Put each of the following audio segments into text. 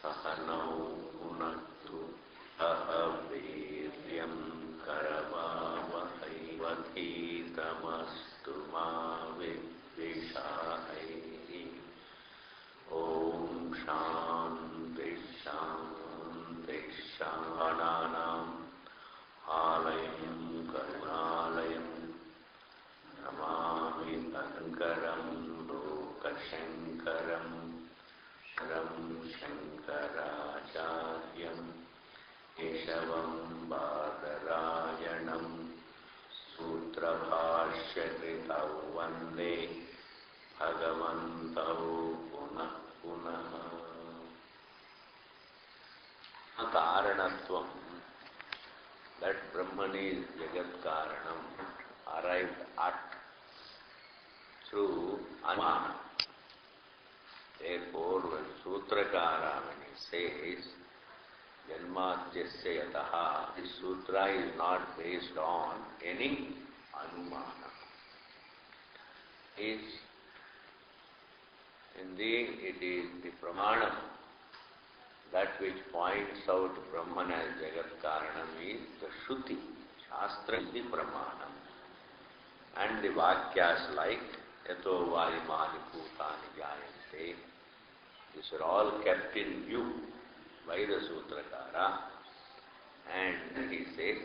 सहनौ भुनक्तु सह वीर्यं करवावहै वधीतमस्तु मा विद्विषावहै। ॐ शान्ति शान्ति शान्तिः। आलयं करुणालयं नमामि शङ्करं लोकशङ्करं शङ्कराचार्यं केशवं बादरायणं सूत्रभाष्यकृतौ वन्दे भगवन्तौ पुनः पुनः। कारणत्वं, that Brahman is Jagat Karanam, arrived at through Anumana. Therefore, when Sutrakara, when he says Janmadyasya Yataha, this sutra is not based on any Anumana. Indeed, it is the Pramanam, that which points out Brahman as Jagat Karanam is the Shruti. Shastra is the Pramanam. And the Vakyas like Yato Vaimani Bhutani Jayante, these are all kept in view by the Sutrakara. And he says,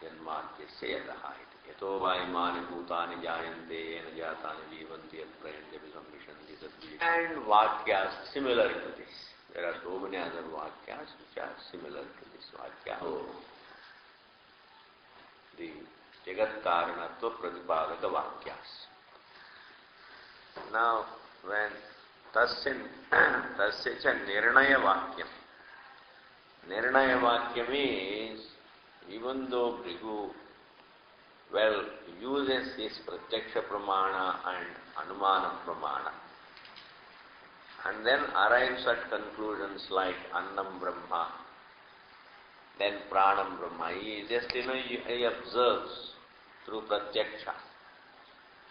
Janmadyasya Yataha iti. Yato Vaimani Bhutani Jayante Yena Jatani Jivanti Yaprayante Visambhishanti Sadvi. And Vakyas similar to this. There are so many other Vakyas which are similar to this Vakya. So, the Jagat Karanatva Pratipadaka Vakyas. Now, when Tasya cha Nirnaya Vakyam. Nirnaya Vakyam is, even though Bhrigu uses this Pratyaksha Pramana and Anumana Pramana, and then arrives at conclusions like Annam Brahma, then Pranam Brahma. He just, he observes through Pratyaksha.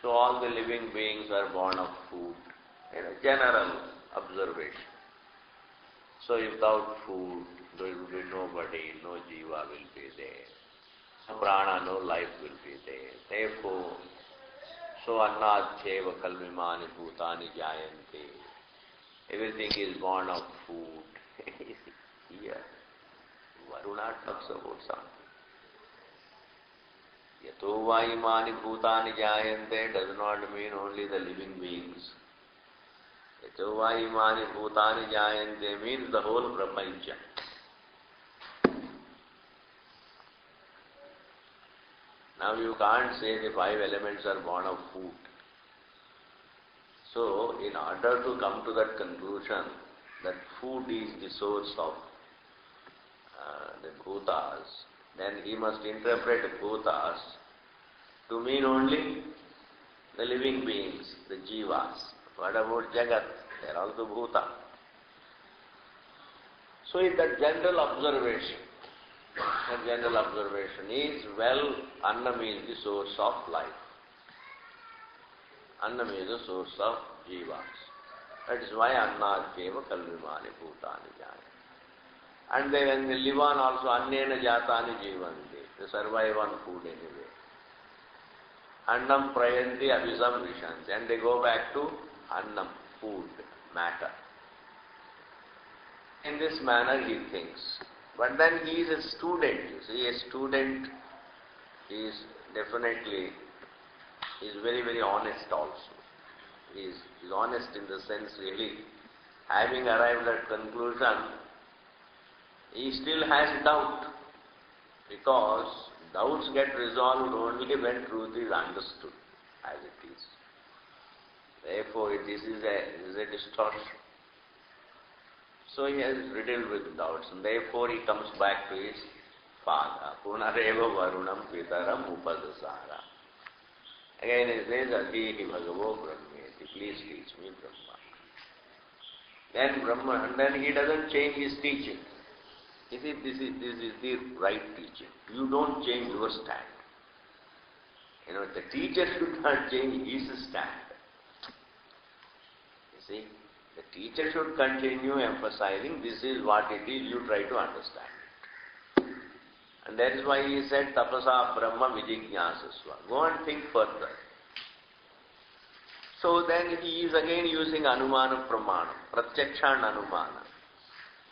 So all the living beings are born of food, in a general observation. So without food, there will be nobody, no jiva will be there. No prana, no life will be there. Therefore, so annadhyeva kalmimani bhutani jayante. Everything is born of food. Here, Varuna talks about something. Yato vaimani bhutani jayante does not mean only the living beings. Yato vaimani bhutani jayante means the whole prapancha. Now you can't say the 5 elements are born of food. So, in order to come to that conclusion that food is the source of the bhutas, then he must interpret bhutas to mean only the living beings, the jivas. What about Jagat? They are also bhuta. So, in that general observation is, Annam is the source of life. Annam is the source of jivas. That is why Annadhyeva kalvimani bhutani jayante. And they, when they live on also, Annena jatani jivanti. They survive on food anyway. Annam prayanti abhisambhishanti. And they go back to Annam, food, matter. In this manner he thinks. But then he is a student. You see, a student is definitely, he is very, very honest also. He is honest in the sense, really, having arrived at conclusion, he still has doubt, because doubts get resolved only when truth is understood as it is. Therefore, this is a distortion. So he has riddled with doubts, and therefore he comes back to his father. Punareva varunam pitaram upadasara. Again he says, Adihi bhagavo brahmeti, please teach me Brahma. Then Brahma, and then he doesn't change his teaching. He says, this is the right teaching. You don't change your stand. The teacher should not change his stand. You see? The teacher should continue emphasizing, this is what it is, you try to understand it. And that is why he said, tapasa brahma vijijñāsasva. Go and think further. So then he is again using anumana pramanam, pratyaksha and anumana.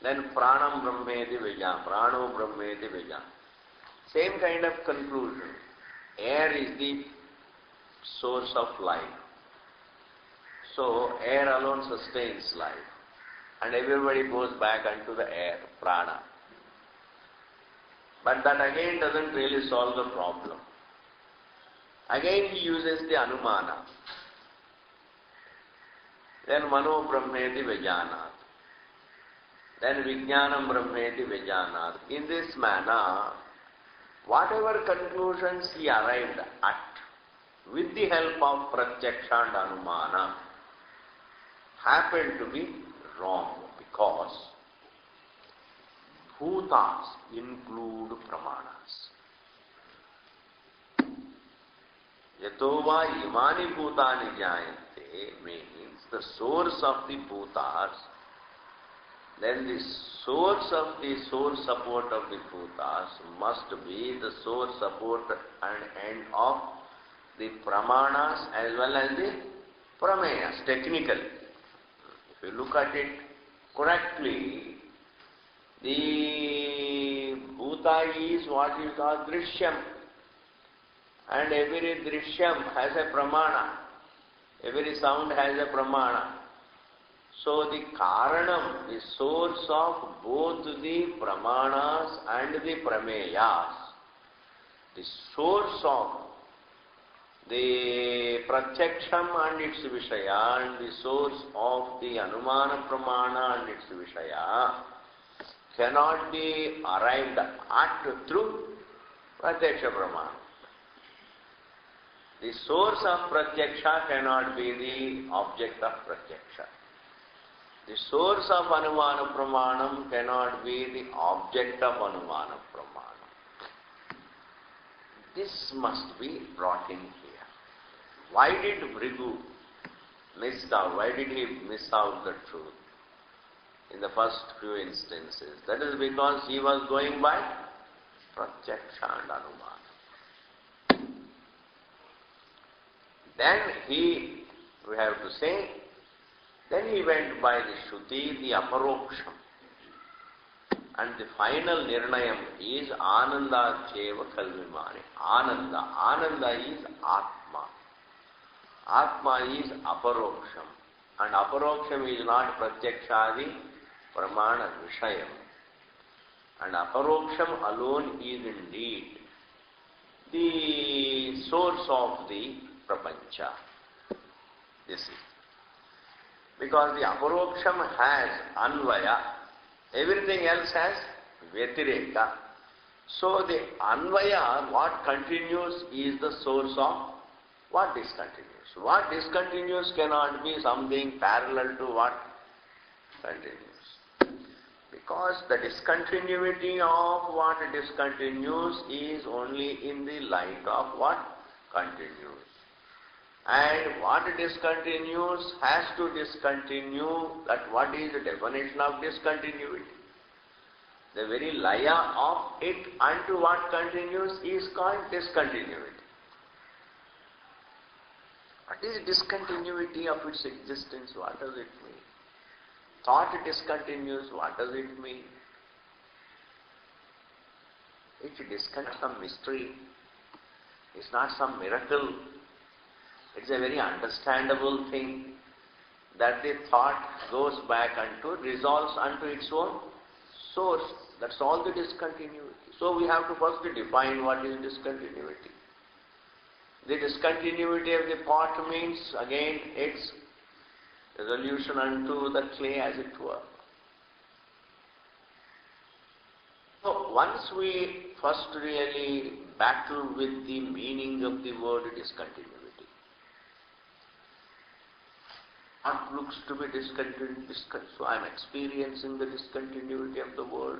Then pranam brahmeti vijñāna, prano brahmeti vijñāna. Same kind of conclusion. Air is the source of life. So air alone sustains life. And everybody goes back unto the air, prana. But that again doesn't really solve the problem. Again he uses the anumana. Then mano brahmeti vijnanat. Then vijnanam brahmeti vijnanat. In this manner, whatever conclusions he arrived at, with the help of pratyaksha and anumana, happened to be wrong because bhutas include pramanas. Yatova imani bhutani jayante means the source of the bhutas, then the source of the source support of the bhutas must be the source support and end of the pramanas as well as the prameyas, technically. If you look at it correctly, the bhuta is what is called drishyam, and every drishyam has a pramana, every sound has a pramana. So the karanam, the source of both the pramanas and the prameyas, the source of the pratyaksham and its vishaya and the source of the anumana pramana and its vishaya cannot be arrived at through pratyaksha pramana. The source of pratyaksha cannot be the object of pratyaksha. The source of anumana pramanam cannot be the object of anumana pramanam. This must be brought in here. Why did Bhrigu miss out? Why did he miss out the truth in the first few instances? That is because he was going by pratyaksha and anumana. Then we have to say, then he went by the Shruti, the aparoksham. And the final nirnayam is ananda cheva kalvimani. Ananda is atma. Atma is aparoksham. And aparoksham is not pratyakshadi pramana vishayam. And aparoksham alone is indeed the source of the prapancha. This is. Because the aparoksham has anvaya, everything else has vyatireka. So the anvaya, what continues, is the source of what discontinues. What discontinues cannot be something parallel to what continues. Because the discontinuity of what discontinues is only in the light of what continues. And what discontinues has to discontinue, that what is the definition of discontinuity? The very laya of it unto what continues is called discontinuity. What is discontinuity of its existence? What does it mean? Thought discontinues, what does it mean? It discontinues some mystery. It's not some miracle. It's a very understandable thing that the thought goes back unto, resolves unto its own source. That's all the discontinuity. So we have to first define what is discontinuity. The discontinuity of the pot means, again, its resolution unto the clay, as it were. So once we first really battle with the meaning of the word discontinuity, what looks to be discontinuity? So I am experiencing the discontinuity of the world.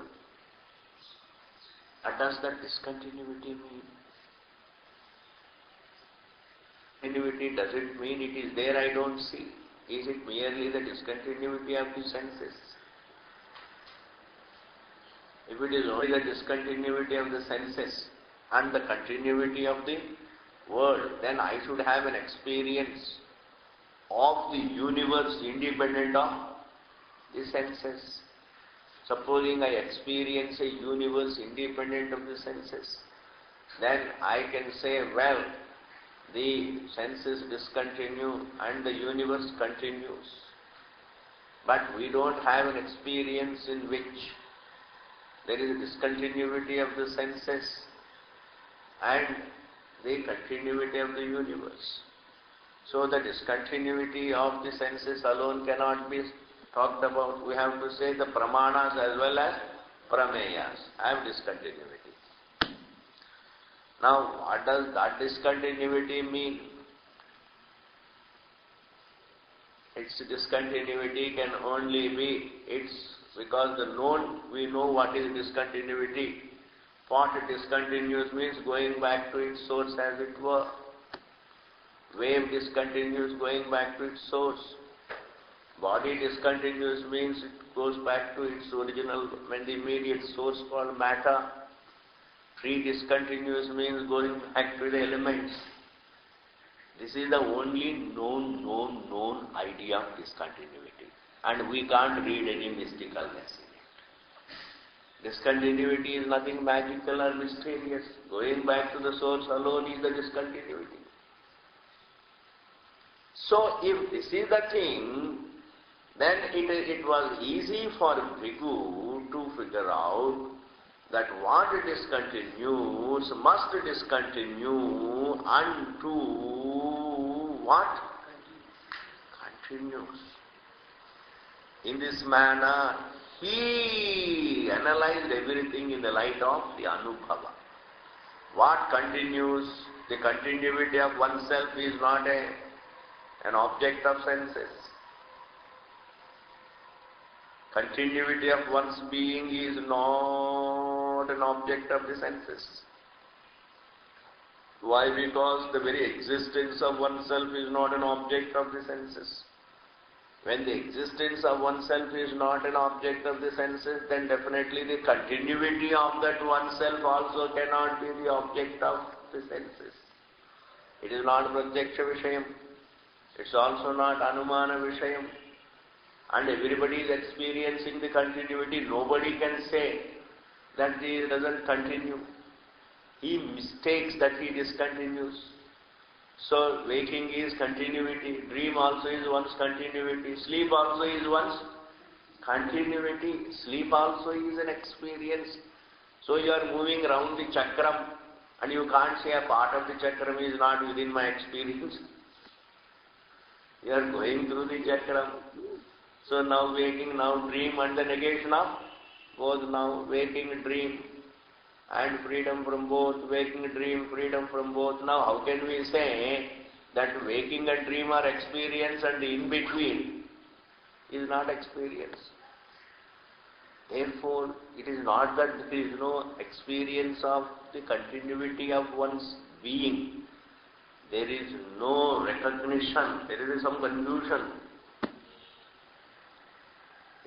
What does that discontinuity mean? Continuity, does it mean it is there I don't see? is it merely the discontinuity of the senses? If it is only the discontinuity of the senses and the continuity of the world, then I should have an experience of the universe independent of the senses. Supposing I experience a universe independent of the senses, then I can say, well, the senses discontinue and the universe continues. But we don't have an experience in which there is a discontinuity of the senses and the continuity of the universe. So the discontinuity of the senses alone cannot be talked about. We have to say the pramanas as well as prameyas have discontinuity. Now, what does that discontinuity mean? Its discontinuity can only be because the known, we know what is discontinuity. What discontinues means going back to its source as it were. Wave discontinues going back to its source. Body discontinues means it goes back to its original, when the immediate source called matter. Tree discontinues means going back to the elements. This is the only known idea of discontinuity. And we can't read any mysticalness in it. Discontinuity is nothing magical or mysterious. Going back to the source alone is the discontinuity. So if this is the thing, then it was easy for Bhrigu to figure out that what discontinues must discontinue unto what continues. In this manner, he analyzed everything in the light of the Anubhava. What continues? The continuity of oneself is not an object of senses. Continuity of one's being is not an object of the senses. Why? Because the very existence of oneself is not an object of the senses. When the existence of oneself is not an object of the senses, then definitely the continuity of that oneself also cannot be the object of the senses. It is not Pratyaksha Vishayam. It's also not Anumana Vishayam. And everybody is experiencing the continuity. Nobody can say that he doesn't continue. He mistakes that he discontinues. So waking is continuity, dream also is one's continuity, sleep also is one's continuity, sleep also is an experience. So you are moving around the chakram and you can't say a part of the chakram is not within my experience. You are going through the chakram. So now waking, now dream, and the negation of both, now waking, dream and freedom from both, waking, dream, freedom from both. Now how can we say that waking and dream are experience and in between is not experience? Therefore, it is not that there is no experience of the continuity of one's being. There is no recognition, there is some confusion.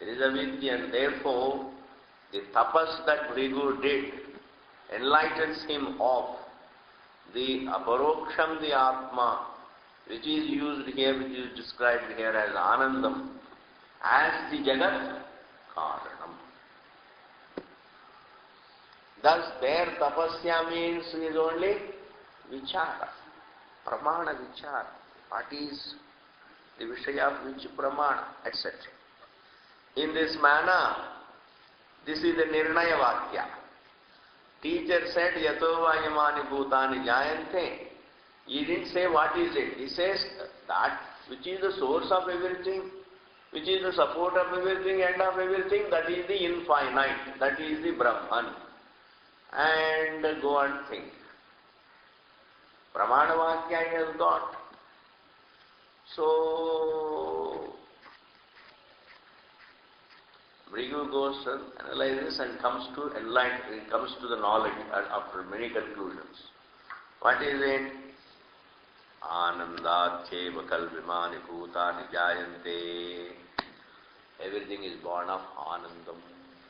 There is avidya, and therefore the tapas that Bhrigu did enlightens him of the aparoksham, the Atma, which is used here, which is described here as Anandam, as the Jagat Karanam. Thus, their tapasya means is only vichara, pramana vichara. What is the Vishaya of which pramana, etc. In this manner, this is the Nirnaya Vakya. Teacher said, Yato vayamani bhutani jayante. He didn't say what is it. He says that which is the source of everything, which is the support of everything, end of everything, that is the infinite, that is the Brahman. And go and think. Pramana Vakya he has got. So, Bhrigu goes and analyzes and comes to enlightenment, comes to the knowledge after many conclusions. What is it? Anandatyeva kalvimani bhutani jayante. Everything is born of Anandam.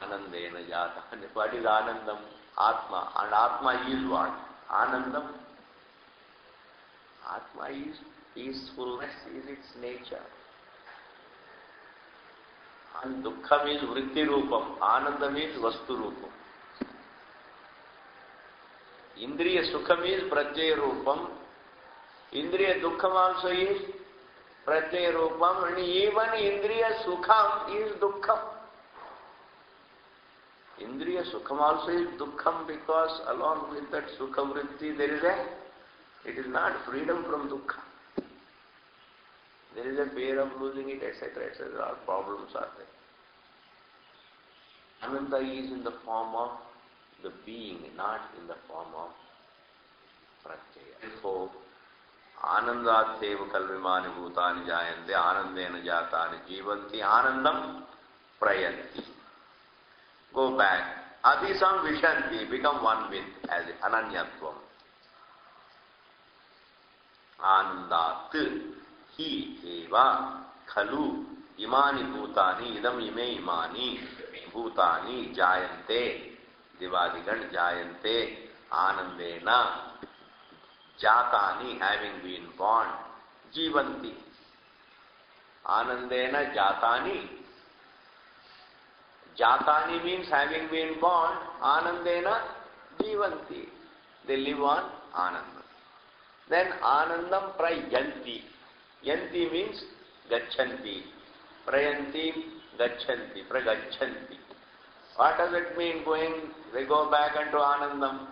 Anandena jatani. What is Anandam? Atma. And Atma is what? Anandam. Atma is peacefulness, is its nature. And Dukkha is vritti rupam. Anandam is vastu rupam. Indriya sukham is pratyaya rupam. Indriya dukkham also is pratyaya rupam. And even Indriya sukham is dukkham. Indriya sukham also is dukkham because along with that sukha vritti it is not freedom from dukkha. There is a fear of losing it, etc., etc. All problems are there. Ananda is in the form of the being, not in the form of pratyaya. Therefore, Anandatyeva kalvimani bhutani jayante anandena jatani jivanti anandam prayanti. Go back. Adhisam vishanti, become one with as ananyatvam. Anandat hi eva khalu imani bhutani idam ime imani bhutani jayante divadigan jayante anandena jatani having been born jivanti. Anandena jatani. Jatani means having been born. Anandena jivanti. They live on Ananda. Then Anandam prayanti. Yanti means gachanti. Prayanti, gachanti, pragachanti. What does it mean going? They go back into Anandam.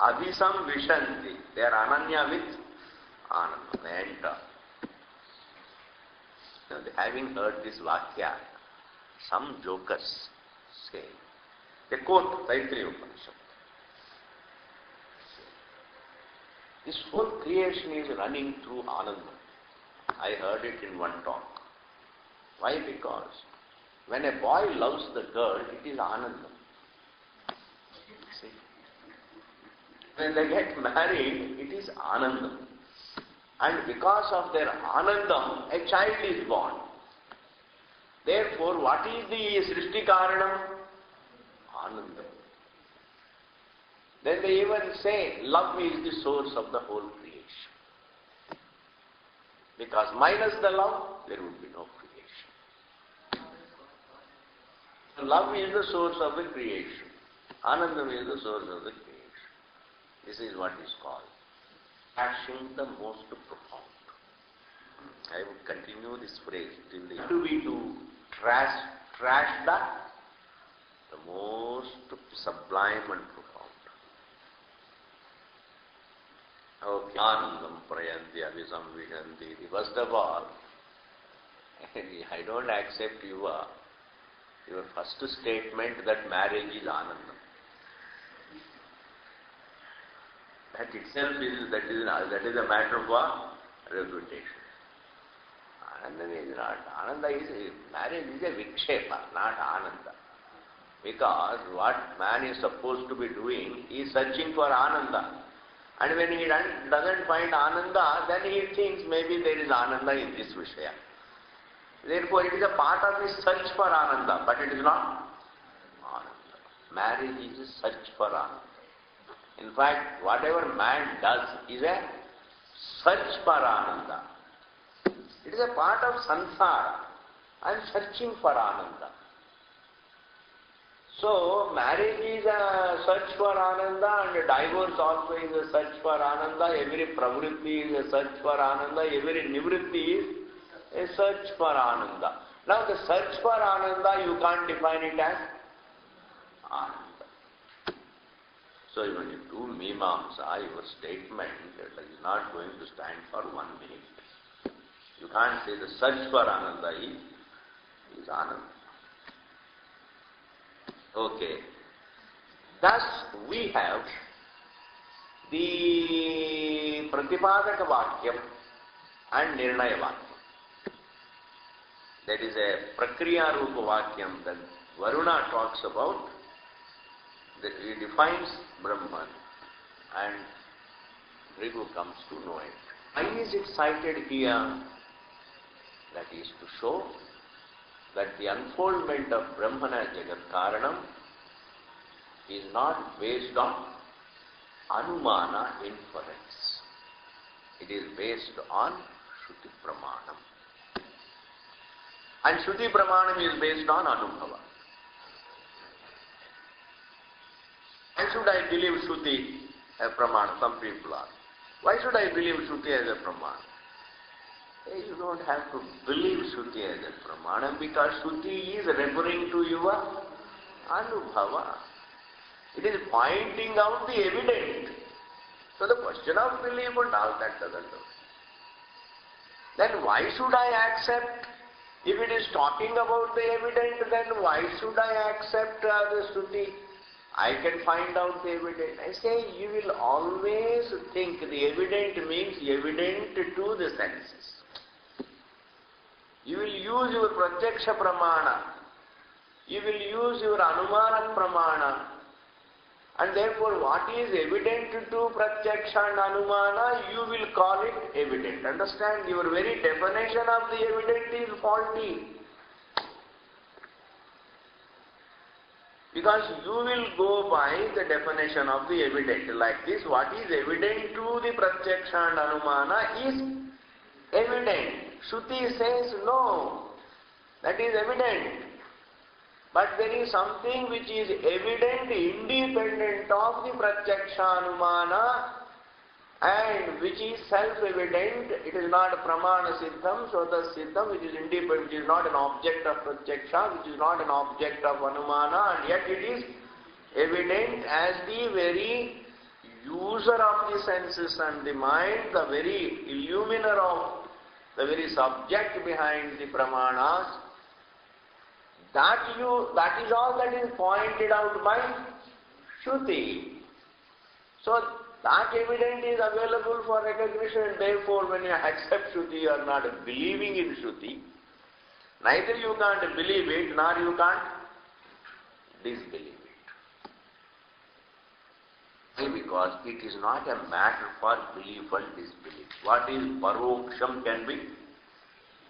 Adhisam vishanti. They are ananya with Anandam. They enter. Now, having heard this Vakya, some jokers say, they quote Taittiriya Upanishad. This whole creation is running through Ananda. I heard it in one talk. Why? Because when a boy loves the girl, it is Ananda. See? When they get married, it is Ananda. And because of their Anandam, a child is born. Therefore, what is the Srishti Karanam? Ananda. Then they even say, love is the source of the whole creation. Because minus the love, there would be no creation. So love is the source of the creation. Anandam is the source of the creation. This is what is called passion the most profound. I would continue this phrase till the end. To be to trash the most sublime and profound. Okay, Anandam prayanti abhisam vishanti. First of all, I don't accept your first statement that marriage is Anandam. That itself is a matter of refutation. Ananda is not. Marriage is a vikshepa, not Ananda. Because what man is supposed to be doing is searching for Ananda. And when he doesn't find Ananda, then he thinks maybe there is Ananda in this Vishaya. Therefore, it is a part of his search for Ananda, but it is not Ananda. Marriage is a search for Ananda. In fact, whatever man does is a search for Ananda. It is a part of samsara. I am searching for Ananda. So, marriage is a search for Ananda and divorce also is a search for Ananda. Every pravritti is a search for Ananda. Every nivritti is a search for Ananda. Now, the search for Ananda, you can't define it as Ananda. So, when you do Mimamsa, your statement is not going to stand for 1 minute. You can't say the search for Ananda is Ananda. Okay. Thus, we have the Pratipadaka Vakyam and Nirnaya Vakyam. That is a Prakriya Rupa Vakyam that Varuna talks about. That he defines Brahman and Bhrigu comes to know it. Why is it cited here? That is to show that the unfoldment of Brahman as Jagat Karanam is not based on Anumana inference. It is based on Shruti Pramanam. And Shruti Pramanam is based on Anubhava. Why should I believe Shruti as Pramana? Some people ask. Why should I believe Shruti as a Pramana? You don't have to believe Shruti as a Pramana because Shruti is referring to your Anubhava. It is pointing out the evident. So the question of belief and all that doesn't do. Then why should I accept? If it is talking about the evident, then why should I accept the Shruti? I can find out the evident. I say you will always think the evident means evident to the senses. You will use your Pratyaksha Pramana. You will use your Anumana Pramana. And therefore what is evident to Pratyaksha and Anumana, you will call it evident. Understand? Your very definition of the evident is faulty. Because you will go by the definition of the evident. Like this, what is evident to the Pratyaksha and Anumana is evident. Shruti says no, that is evident. But there is something which is evident independent of the Pratyaksha Anumana and which is self-evident. It is not Pramana Siddham, Sota Siddham, which is independent, which is not an object of Pratyaksha, which is not an object of Anumana, and yet it is evident as the very user of the senses and the mind, the very illuminer of the very subject behind the Pramanas. That is all that is pointed out by Shruti. So that evidence is available for recognition. Therefore, when you accept Shruti, you are not believing in Shruti. Neither you can't believe it, nor you can't disbelieve it. Why? Because it is not a matter for belief and disbelief. What is paroksham can be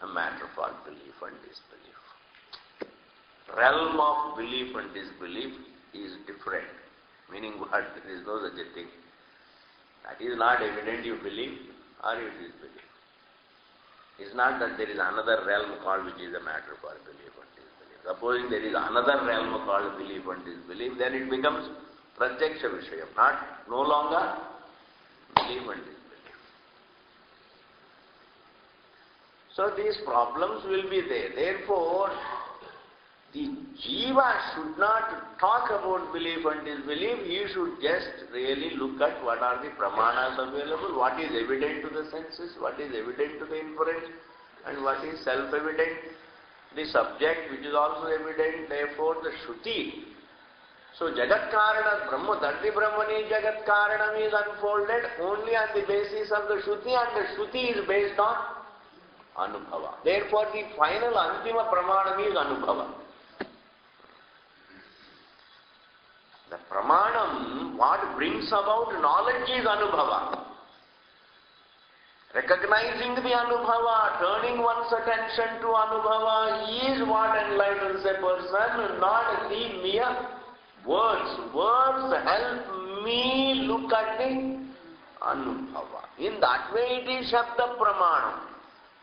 a matter for belief and disbelief. Realm of belief and disbelief is different. Meaning what? There is no such a thing. That is not evident you believe or you disbelieve. It is not that there is another realm called which is a matter for belief and disbelief. Supposing there is another realm called belief and disbelief, then it becomes pratyaksha vishayam, no longer belief and disbelief. So these problems will be there. Therefore, the jiva should not talk about belief and disbelief. He should just really look at what are the pramanas available, what is evident to the senses, what is evident to the inference, and what is self-evident. The subject which is also evident, therefore the Shruti. So Jagat Karana, Brahma, Dharti Brahmani Jagat Karanam is unfolded only on the basis of the Shruti, and the Shruti is based on Anubhava. Therefore the final Antima Pramanam is Anubhava. The Pramanam, what brings about knowledge is Anubhava. Recognizing the Anubhava, turning one's attention to Anubhava is what enlightens a person, not the mere words. Words help me look at the Anubhava. In that way it is Shabda Pramanam.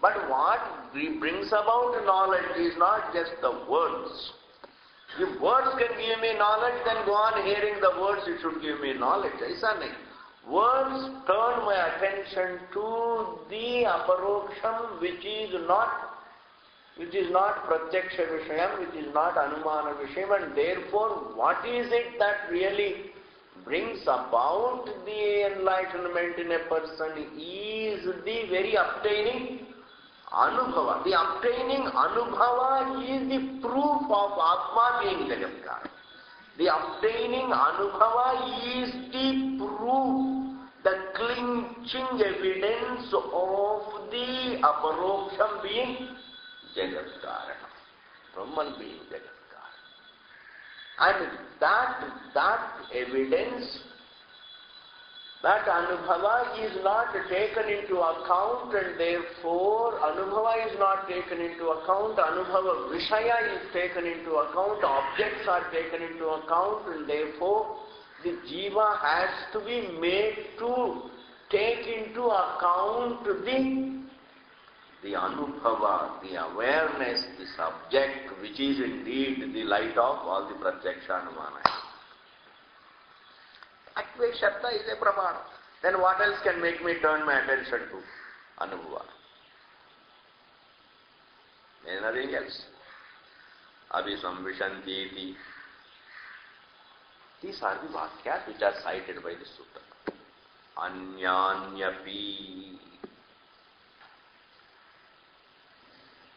But what brings about knowledge is not just the words. If words can give me knowledge, then go on hearing the words, it should give me knowledge. Aisa nahi. Words turn my attention to the aparoksham, which is not pratyaksha vishayam, which is not anumana vishayam, and therefore what is it that really brings about the enlightenment in a person is the very obtaining Anubhava. The obtaining Anubhava is the proof of Atma being Jagatkara. The obtaining Anubhava is the proof, the clinching evidence of the Aparoksham being Jagatkara, Brahman being Jagatkara. And that evidence That Anubhava is not taken into account, and therefore Anubhava is not taken into account, Anubhava Vishaya is taken into account, objects are taken into account, and therefore the Jiva has to be made to take into account the Anubhava, the awareness, the subject, which is indeed the light of all the Pratyaksha Anumana. Akve Shabda is a Pramana. Then what else can make me turn my attention to Anubhava? Nothing else. Abhisamvishanti. These are the Vakyas which are cited by the Sutra. Anyanyapi.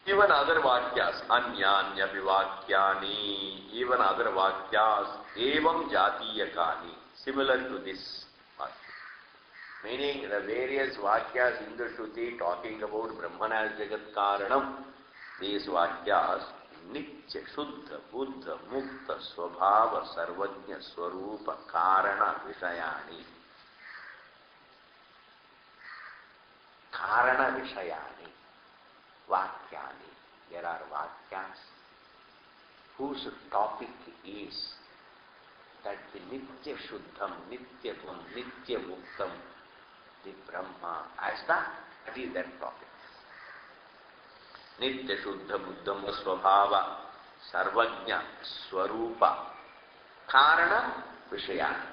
Even other Vakyas, Anyanyapi Vakyani, even other Vakyas, Evam Jatiyakani, similar to this Vakya. Meaning the various Vakyas in the Shruti talking about Brahman as Jagat Karanam, these Vakyas, Nitya, Shuddha, Buddha, Mukta, Swabhava, Sarvajna, Swarupa, Karana, Vishayani. Karana Vishayani. Vakyani. There are Vakyas whose topic is that the Nitya Shuddham, Nityavam, Nitya Muktam, the Brahma, that is that topic. Nitya Shuddha Buddham Swabhava, Sarvajna, Swarupa, Karana Vishayani.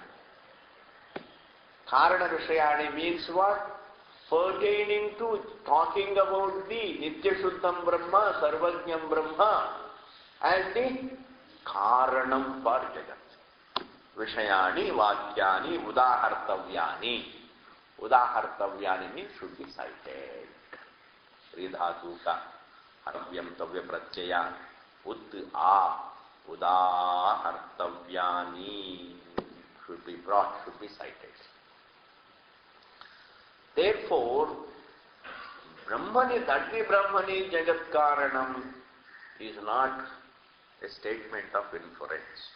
Karana Vishayani means what? Pertaining to talking about the Nitya Shuddham Brahma, Sarvajnam Brahma as the Karanam for Jagat. Vishayani, Vakyani, Udahartavyani. Udahartavyani means should be cited. Ridhatuka, Harvyam Tavya Pratyaya, Udahartavyani should be brought, should be cited. Therefore, Brahmani, Tadvi Brahmani Jagat Karanam is not a statement of inference.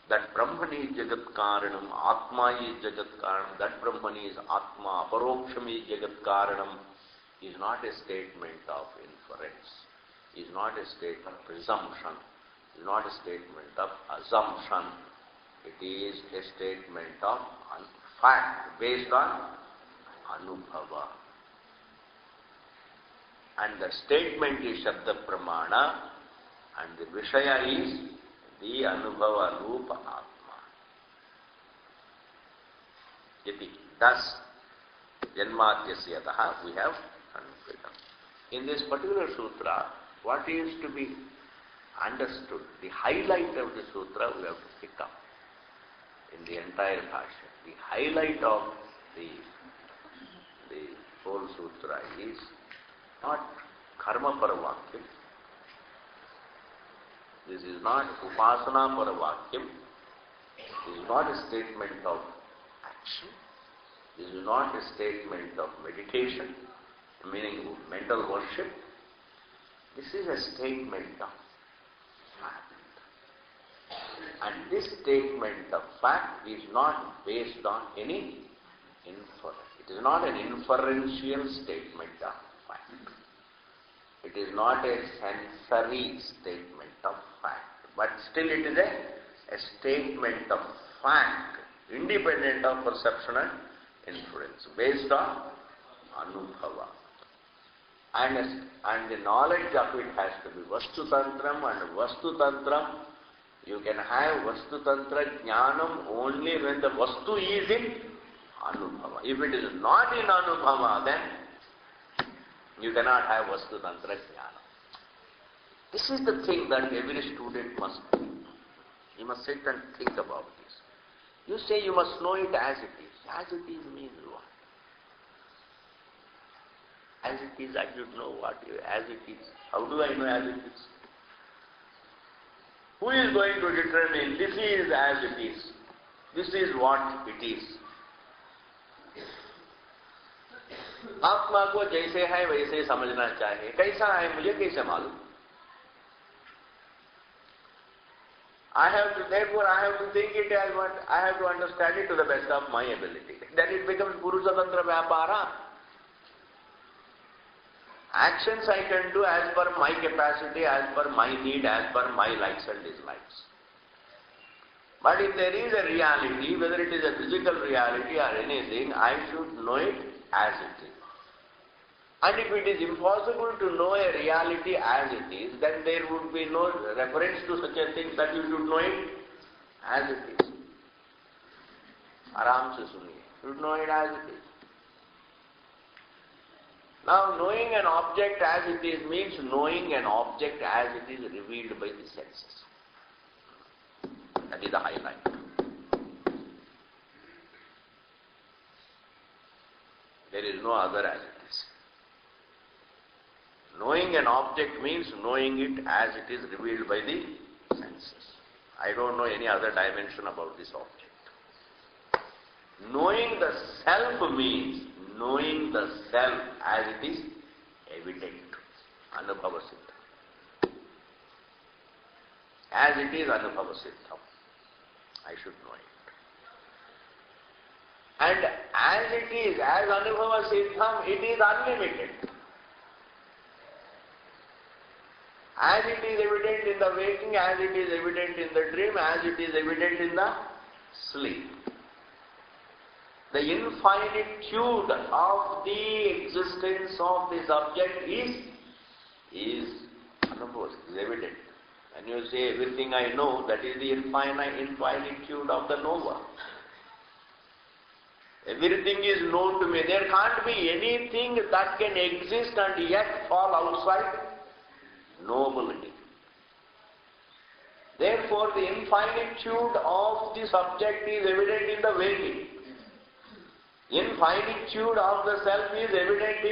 That Brahmani is Jagat Karanam, Atma is Jagat Karanam, that Brahmani is Atma, Aparoksham is Jagat Karanam, is not a statement of inference, is not a statement of presumption, is not a statement of assumption. It is a statement of fact based on Anubhava. And the statement is Shabda Pramana, and the Vishaya is the Anubhava Rupa Atma. Yati. Thus, Janmadyasyataha we have concluded. In this particular sutra, what is to be understood, the highlight of the sutra we have to pick up in the entire bhashya. The highlight of the whole sutra is not karma paravakyam. This is not upasana paravakyam. This is not a statement of action. This is not a statement of meditation, meaning mental worship. This is a statement of fact. And this statement of fact is not based on any inference. It is not an inferential statement of fact. It is not a sensory statement of fact. But still it is a statement of fact, independent of perception and inference, based on Anubhava. And the knowledge of it has to be Vastu Tantram, and Vastu Tantram, you can have Vastu Tantra Jnanam only when the Vastu is in Anubhava. If it is not in Anubhava, then you cannot have Vastu Tantra Jnana. This is the thing that every student must do. You must sit and think about this. You say you must know it as it is. As it is means what? As it is, I should know what as it is. How do I know as it is? Who is going to determine this is as it is? This is what it is. आत्मा को जैसे है वैसे समझना चाहिए. कैसा है मुझे कैसे मालूम? Therefore I have to think it as what, I have to understand it to the best of my ability. Then it becomes Purusha Tantra Vyapara. Actions I can do as per my capacity, as per my need, as per my likes and dislikes. But if there is a reality, whether it is a physical reality or anything, I should know it as it is. And if it is impossible to know a reality as it is, then there would be no reference to such a thing that you should know it as it is. Aram se suniye. You should know it as it is. Now, knowing an object as it is means knowing an object as it is revealed by the senses. That is the highlight. There is no other as it is. Knowing an object means knowing it as it is revealed by the senses. I don't know any other dimension about this object. Knowing the self means knowing the self as it is evident, Anubhava Siddha. As it is Anubhava Siddha, I should know it. And as it is, as Anubhava Siddham, it is unlimited. As it is evident in the waking, as it is evident in the dream, as it is evident in the sleep. The infinitude of the existence of the subject is Anubhava, is evident. When you say everything I know, that is the infinitude of the knower. Everything is known to me. There can't be anything that can exist and yet fall outside knowability. Therefore, the infinitude of the subject is evident in the waking. Infinitude of the self is evident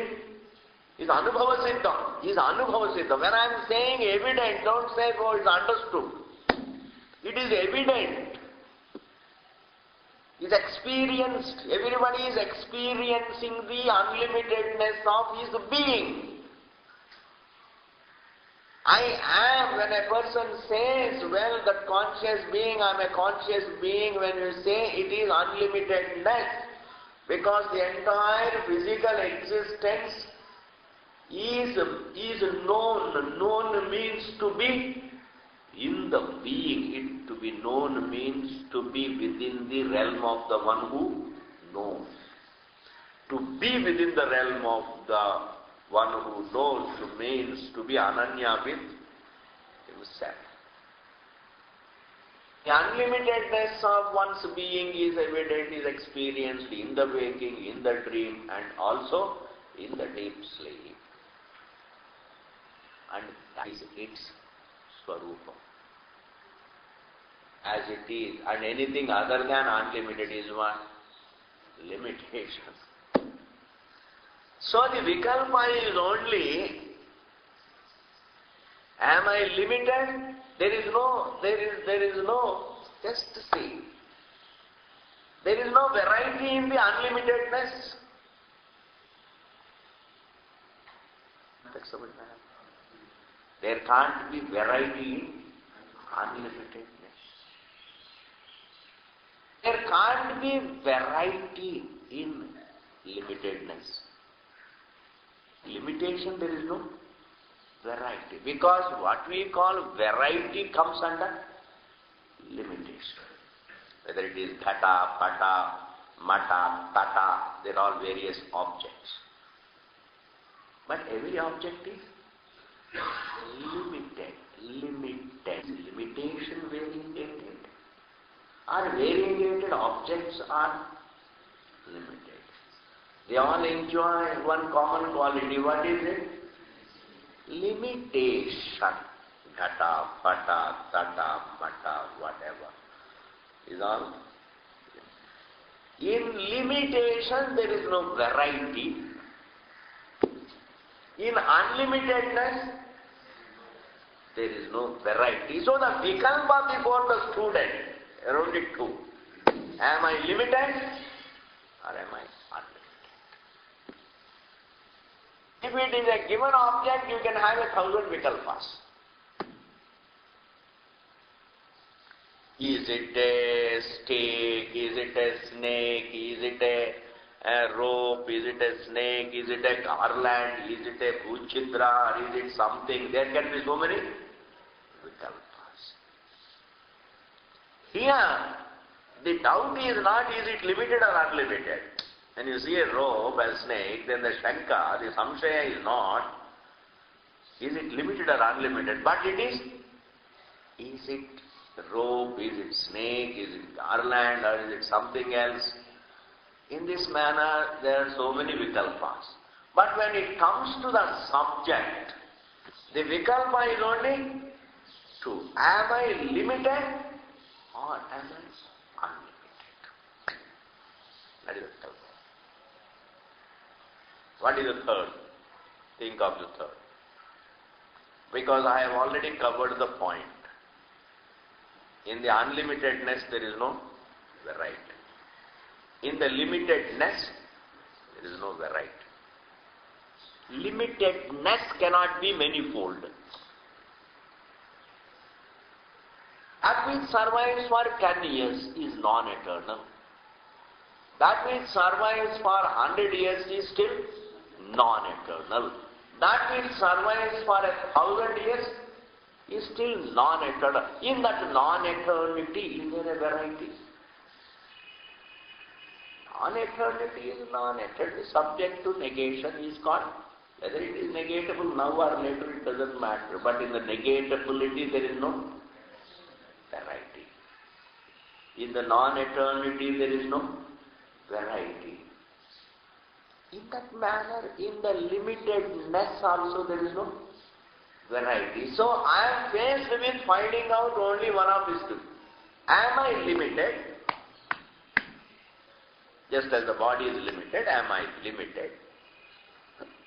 is Anubhava Siddha. Is Anubhava Siddha. When I am saying evident, don't say, oh, it's understood. It is evident. Is experienced. Everybody is experiencing the unlimitedness of his being. I am, when a person says, well, that conscious being, I am a conscious being, when you say it is unlimitedness, because the entire physical existence is known. Known means to be in the being. It to be known means to be within the realm of the one who knows. To be within the realm of the one who knows means to be Ananya with himself. The unlimitedness of one's being is evident, is experienced in the waking, in the dream, and also in the deep sleep. And that is its Swarupa. As it is, and anything other than unlimited is what? Limitation. So the Vikalpa is only, am I limited? There is no, just see. There is no variety in the unlimitedness. There can't be variety in unlimitedness. There can't be variety in limitedness. Limitation, there is no variety. Because what we call variety comes under limitation. Whether it is ghata, pata, mata, tata, they are all various objects. But every object is limited. Limitation variegated. Or variegated objects are limited. They all enjoy one common quality. What is it? Limitation. Ghata, pata, tata, mata, whatever. Is all. In limitation there is no variety. In unlimitedness there is no variety. So the Vikalpa before the student, are only two. Am I limited or am I unlimited? If it is a given object, you can have 1,000 Vikalpas. Is it a stake? Is it a snake? Is it a rope? Is it a snake? Is it a garland? Is it a bhuchindra? Is it something? There can be so many vikalpas. Here, the doubt is not is it limited or unlimited. When you see a rope, a snake, then the shanka, the samshaya is not, is it limited or unlimited? But it is it rope, is it snake, is it garland, or is it something else? In this manner, there are so many vikalpas. But when it comes to the subject, the vikalpa is only two. Am I limited or am I unlimited? That is the third. What is the third? Think of the third. Because I have already covered the point. In the unlimitedness, there is no variety. In the limitedness, there is no variety. Limitedness cannot be manifold. That which survives for 10 years is non-eternal. That which survives for 100 years is still non-eternal. That which survives for 1,000 years is still non-eternal. In that non-eternity, is there a variety? Non-eternity is non-eternity. Subject to negation is called. Whether it is negatable now or later, it doesn't matter. But in the negatability, there is no variety. In the non-eternity, there is no variety. In that manner, in the limitedness also, there is no variety. So, I am faced with finding out only one of these two. Am I limited? Just as the body is limited, am I limited?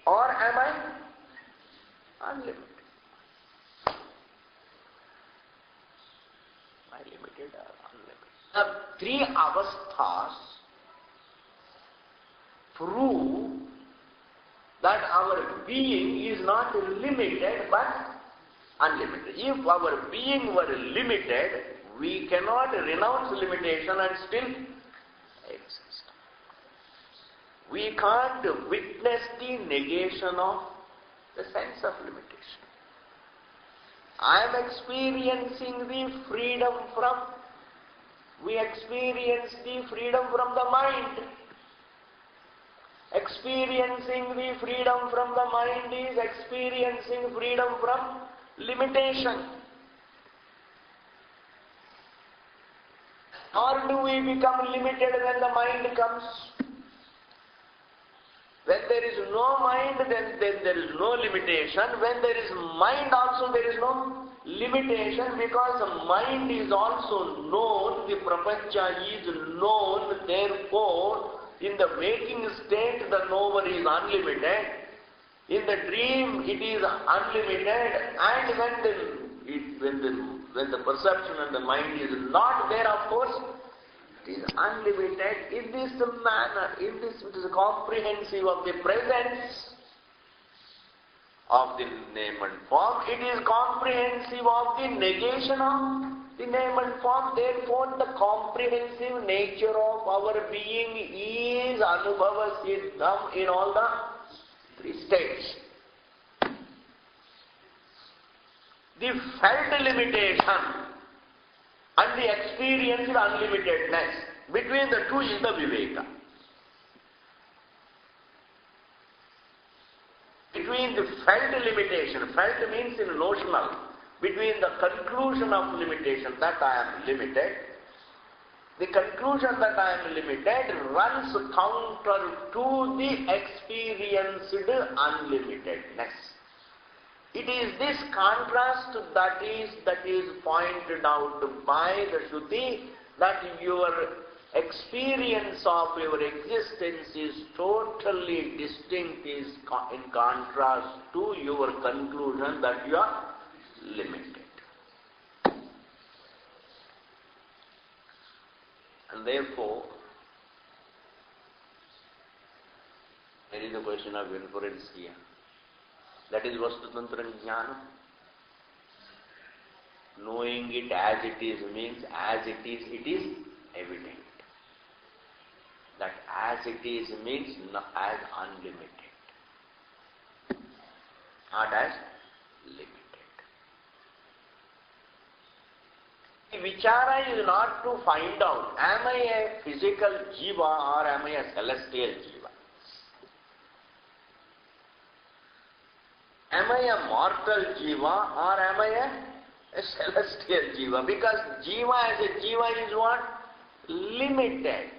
Or am I unlimited? Am I limited or unlimited? The three avasthas prove that our being is not limited but unlimited. If our being were limited, we cannot renounce limitation and still exist. We can't witness the negation of the sense of limitation. I am experiencing the freedom from, we experience the freedom from the mind. Experiencing the freedom from the mind is experiencing freedom from limitation. Or do we become limited when the mind comes? When there is no mind, then there is no limitation. When there is mind also, there is no limitation, because the mind is also known, the prapancha is known, therefore, in the waking state, the knower is unlimited. In the dream, it is unlimited. And when the perception and the mind is not there, of course, it is unlimited. In this manner, in this, it is comprehensive of the presence of the name and form. It is comprehensive of the negation of the name and form. Therefore, the comprehensive nature of our being is anubhava siddham in all the three states. The felt limitation and the experienced unlimitedness, between the two is the viveka. Between the felt limitation, felt means in notional, between the conclusion of limitation, that I am limited, the conclusion that I am limited runs counter to the experienced unlimitedness. It is this contrast that is pointed out by the Shruti, that your experience of your existence is totally distinct, is in contrast to your conclusion that you are limited. And therefore, there is a question of inference here. That is Vastutantra Jnana. Knowing it as it is means as it is evident. That as it is means as unlimited, not as limited. Vichara is not to find out, am I a physical jiva or am I a celestial jiva? Am I a mortal jiva or am I a celestial jiva? Because jiva as a jiva is what? Limited.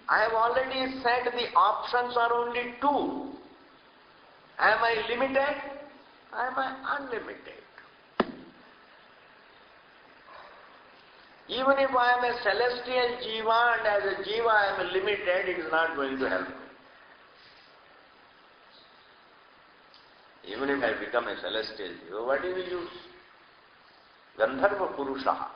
I have already said the options are only two. Am I limited? Am I unlimited? Even if I am a celestial jiva and as a jiva I am limited, it is not going to help me. Even if I become a celestial jiva, what do you use? Gandharva Purusha.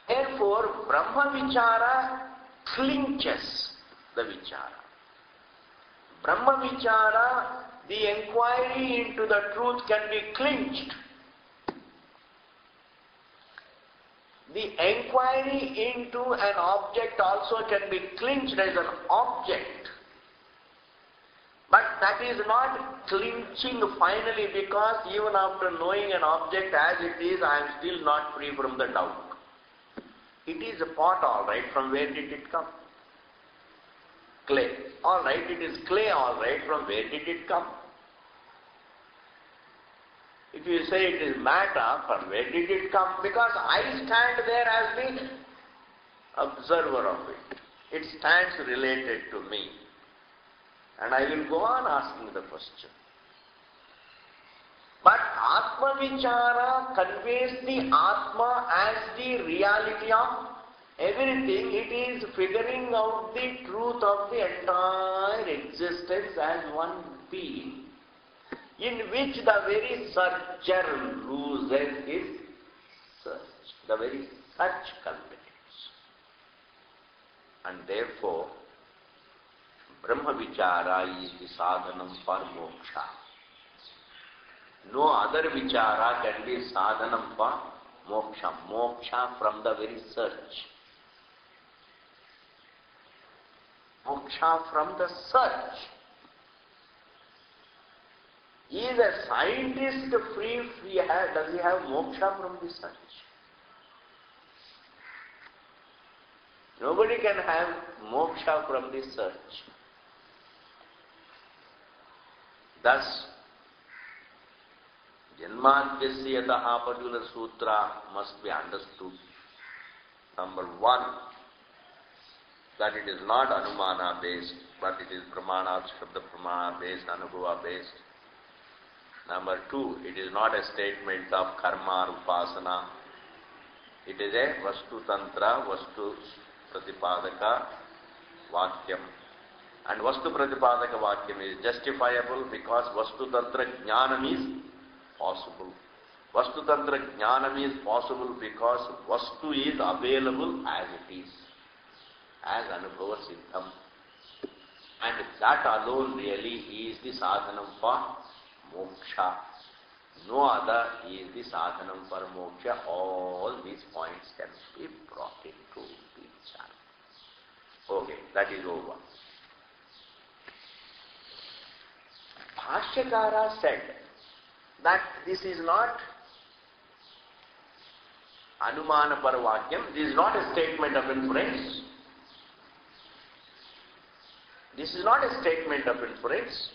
Therefore, Brahma Vichara clinches the Vichara. Brahma Vichara, the inquiry into the truth can be clinched. The inquiry into an object also can be clinched as an object. But that is not clinching finally, because even after knowing an object as it is, I am still not free from the doubt. It is a pot, all right, from where did it come? Clay. All right, it is clay, all right, from where did it come? If you say it is matter, from where did it come? Because I stand there as the observer of it. It stands related to me. And I will go on asking the question. But Atma Vichara conveys the Atma as the reality of everything. It is figuring out the truth of the entire existence as one being, in which the very searcher loses his search. The very search culminates. And therefore, Brahma Vichara is the sadhanam for moksha. No other vichara can be sadhanam for moksha. Moksha from the very search. Moksha from the search. Is a scientist free? Does he have moksha from the search? Nobody can have moksha from the search. Thus, Janmadhyasya Yataha Patula Sutra must be understood. Number one, that it is not Anumana based, but it is Pramana, Shabda Pramana based, Anubhava based. Number two, it is not a statement of Karma Upasana. It is a Vastu Tantra, Vastu Pratipadaka Vakyam. And Vastu Pratipadaka Vakyam is justifiable because Vastu Tantra Jnanam is possible. Vastu Tantra Jnanam is possible because Vastu is available as it is, as Anubhava Siddham. And that alone really is the sadhanam for moksha. No other is the sadhanam for moksha. All these points can be brought into vichara. Okay, that is over. Bhashyakara said that this is not Anumana Paravakyam, this is not a statement of inference. This is not a statement of inference.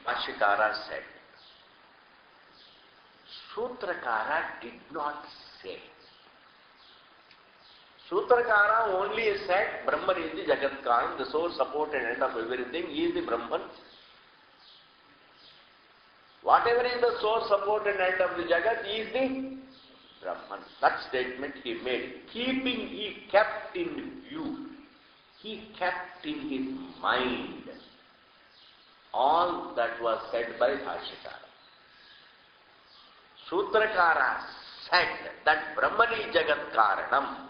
Bhashyakara said, Sutrakara did not say. Sutrakara only said Brahman is the Jagat Karan, the source, support and end of everything. He is the Brahman. Whatever is the source, support and end of the Jagat, he is the Brahman. That statement he made, he kept in view, he kept in his mind all that was said by Bhashyakara. Sutrakara said that Brahman is Jagat Karanam.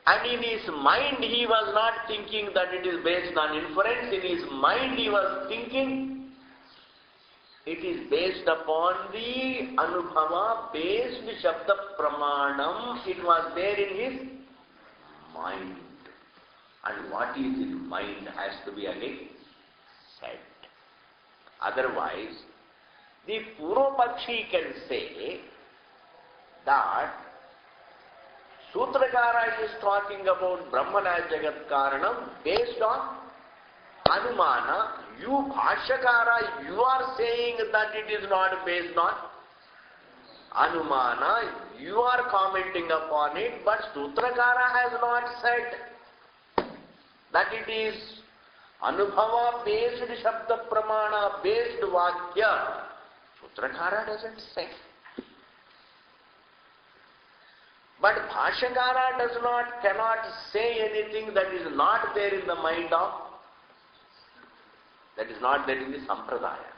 And in his mind he was not thinking that it is based on inference. In his mind he was thinking it is based upon the anubhava based shabda pramanam. It was there in his mind. And what is in mind has to be again said. Otherwise, the Purvapakshi can say that Sutrakara is talking about Brahman as Jagat Karanam based on Anumana. You Bhashyakara, you are saying that it is not based on Anumana. You are commenting upon it, but Sutrakara has not said that it is Anubhava based Shabda Pramana based Vakya. Sutrakara doesn't say. But Bhashyakara cannot say anything that is not there in the mind of, that is not there in the Sampradaya.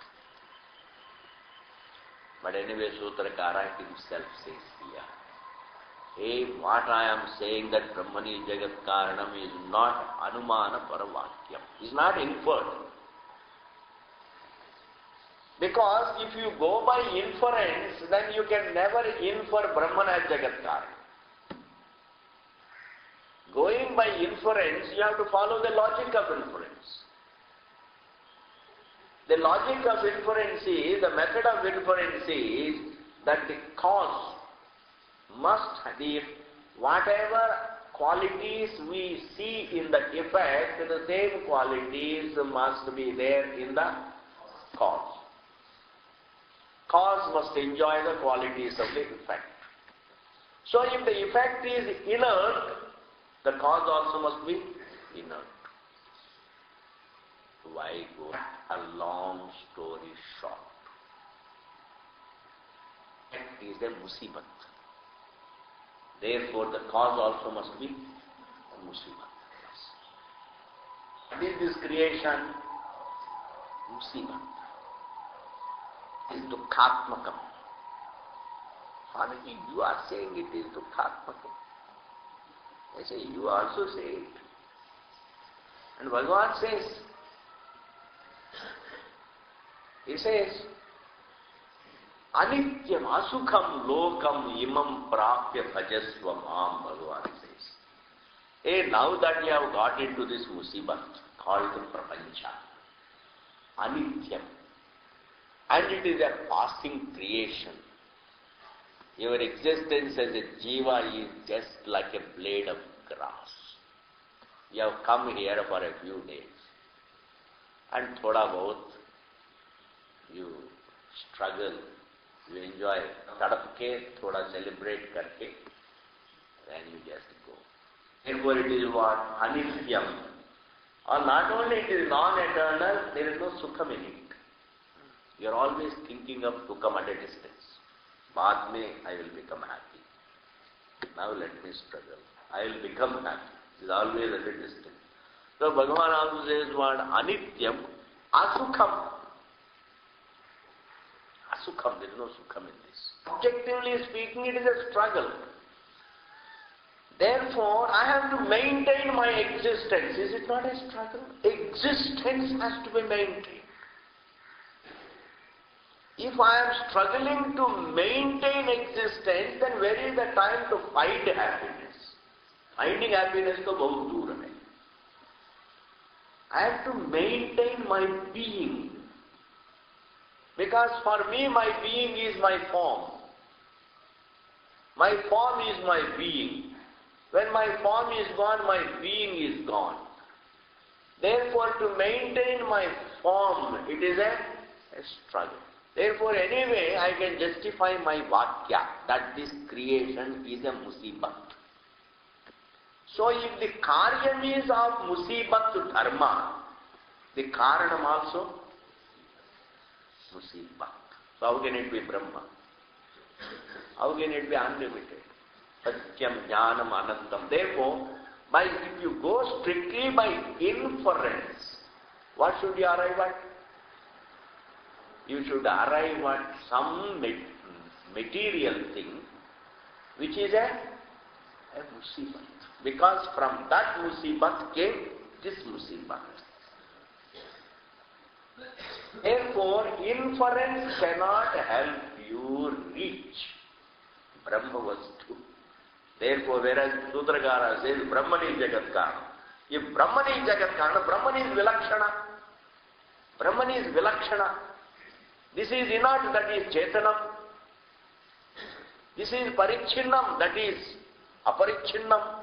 But anyway, Sutrakara himself says here, hey, what I am saying that Brahmani Jagat Karanam is not Anumana Paravakyam, is not inferred. Because if you go by inference, then you can never infer Brahman as Jagat Karanam. Going by inference, you have to follow the logic of inference. The logic of inference is, the method of inference is that the cause must be, whatever qualities we see in the effect, the same qualities must be there in the cause. Cause must enjoy the qualities of the effect. So if the effect is inert, the cause also must be inert. Why go a long story short? It is a musibat. Therefore, the cause also must be a musibat. What is this creation? Musibat. It is dukkhatmakam. Swamiji, you are saying it is dukkhatmakam. I say, you also say it. And Bhagavan says, he says, Anityam asukham lokam imam prapya bhajasva mam, Bhagavan says. Hey, now that you have got into this musibat called the prapancha, Anityam, and it is a passing creation. Your existence as a jiva is just like a blade of grass. You have come here for a few days, and thoda bahut you struggle, you enjoy, tadap ke, thoda celebrate karke, then you just go. Therefore it is what? Anityam. Or not only it is non-eternal, there is no sukham in it. You are always thinking of sukham at a distance. Baad mein I will become happy. Now let me struggle. I will become happy. It is always at a distance. So Bhagavan also says what? Anityam, asukham. Asukham, there is no sukham in this. Objectively speaking, it is a struggle. Therefore, I have to maintain my existence. Is it not a struggle? Existence has to be maintained. If I am struggling to maintain existence, then where is the time to find happiness? Finding happiness to bahut dur hai. I have to maintain my being. Because for me, my being is my form. My form is my being. When my form is gone, my being is gone. Therefore, to maintain my form, it is a struggle. Therefore, anyway, I can justify my vakya that this creation is a musibat. So, if the karyam is of musibat dharma, the karanam also musibat. So, how can it be Brahma? How can it be unlimited? Satyam, jnanam, anantam. Therefore, if you go strictly by inference, what should you arrive at? You should arrive at some material thing which is a a musibat. Because from that musibat came this musibat. Therefore, inference cannot help you reach Brahma Vastu. Therefore, whereas Sutrakara says Brahman is Jagat Karana. If Brahman is Jagat Karana, Brahman is Vilakshana. Brahman is Vilakshana. This is inert, that is Chetanam. This is Parichinnam, that is Aparichinnam.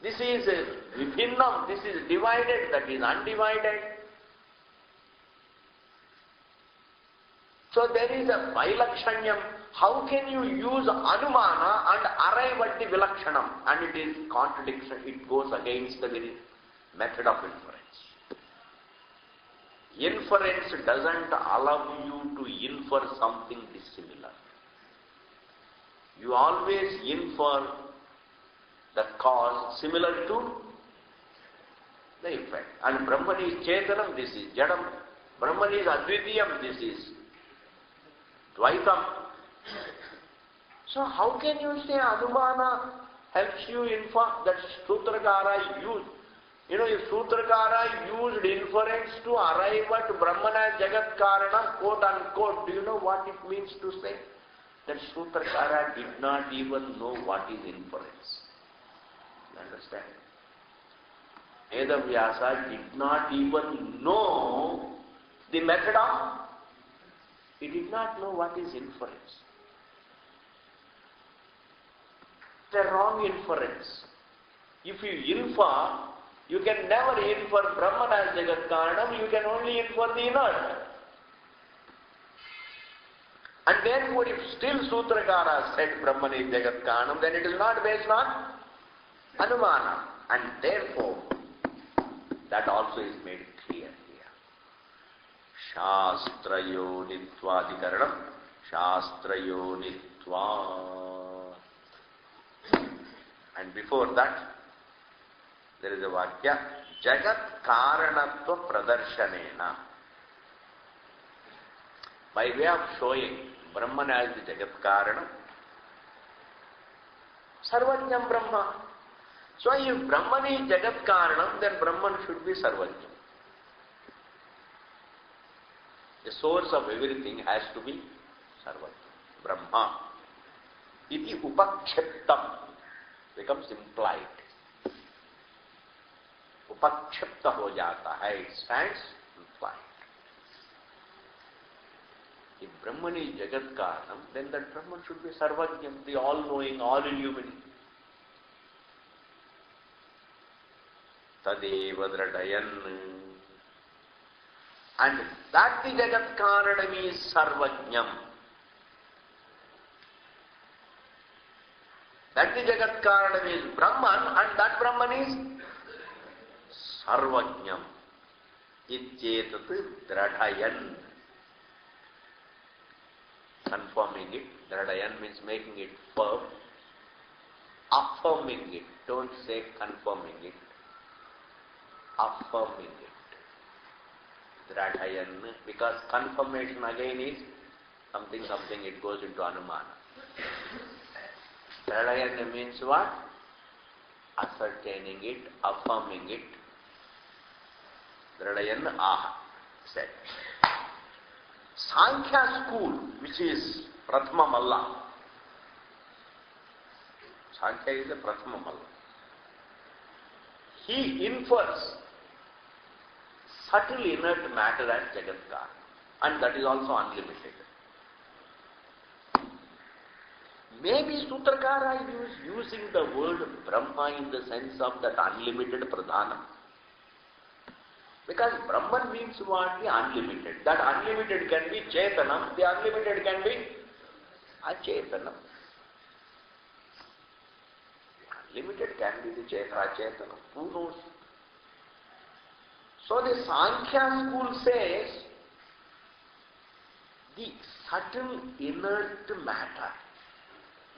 This is Vibhinnam, this is divided, that is undivided. So there is a Vailakshanyam. How can you use Anumana and arrive at the Vilakshanam? And it is contradiction, it goes against the very method of inference. Inference doesn't allow you to infer something dissimilar. You always infer the cause similar to the effect. And Brahman is Chetanam, this is Jadam. Brahman is Advitiyam, this is Dvaitam. So how can you say Anumana helps you infer that Sutrakara used? You know, if Sutrakara used inference to arrive at Brahman as Jagat Karana, quote unquote, do you know what it means to say? That Sutrakara did not even know what is inference. You understand? Vedavyasa did not even know the method of, he did not know what is inference. It's a wrong inference. If you infer, you can never infer Brahman as Jagat Karanam, you can only infer the inert. And therefore, if still Sutrakara said Brahman is Jagat Karanam, then it is not based on Anumana. And therefore, that also is made clear here. Shastrayo Nitvadikaranam, Shastrayo Nitva. And before that, there is a Vakya, Jagat Karanatva Pradarshanena. By way of showing Brahman as the Jagat Karana, Sarvajnam Brahma. So if Brahman is Jagat Karanam, then Brahman should be Sarvajnam. The source of everything has to be Sarvajnam, Brahma. Iti upakshiptam becomes implied. Upakshipta ho jata hai, it stands implied. If Brahman is Jagat Karanam, then that Brahman should be Sarvajnam, the all-knowing, all-illumining. Tadeva Dradayan. And that the Jagat Karanam is Sarvajnam. That the Jagat Karanam is Brahman, and that Brahman is Sarvajnam. Itchetat Dradayan. Confirming it. Dradayan means making it firm. Affirming it. Don't say confirming it. Affirming it. Dradayan, because confirmation again is something, it goes into Anumana. Dradayan means what? Ascertaining it, affirming it. Dradayan aha, said. Sankhya school, which is Prathama Malla. Sankhya is a Prathama Malla. He infers subtle inert matter as Jagat Karana, and that is also unlimited. Maybe Sutrakara is using the word Brahma in the sense of that unlimited Pradhanam. Because Brahman means what? The unlimited. That unlimited can be Chetanam, the unlimited can be Achetanam. Unlimited can be the Chetanam. Who knows? So the Sankhya school says the subtle inert matter,